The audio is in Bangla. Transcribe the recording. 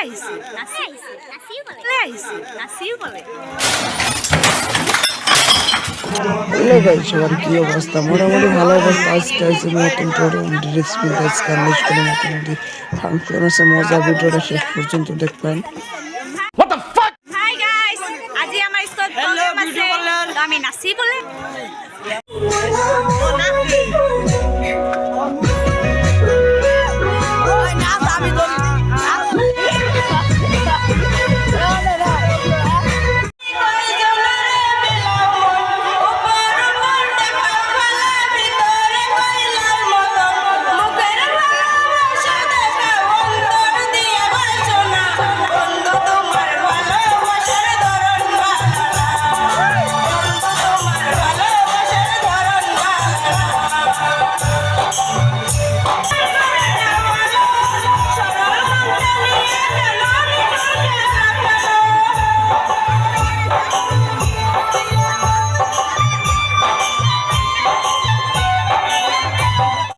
আহিছে বলে হ্যালো গাইস, সবার কি অবস্থা? মোটামুটি ভালো অবস্থা। আজকে আইসি নতুন করে ড্রেস পিনতে আজকে আনলিশ করে মোটামুটি ফাংশন আছে, মজা। ভিডিওটা শেষ পর্যন্ত দেখবেন। হাই গাইস, আজি আমাৰ স্কুলত প্ৰগ্ৰাম আছে, তো আমি নাচি বলে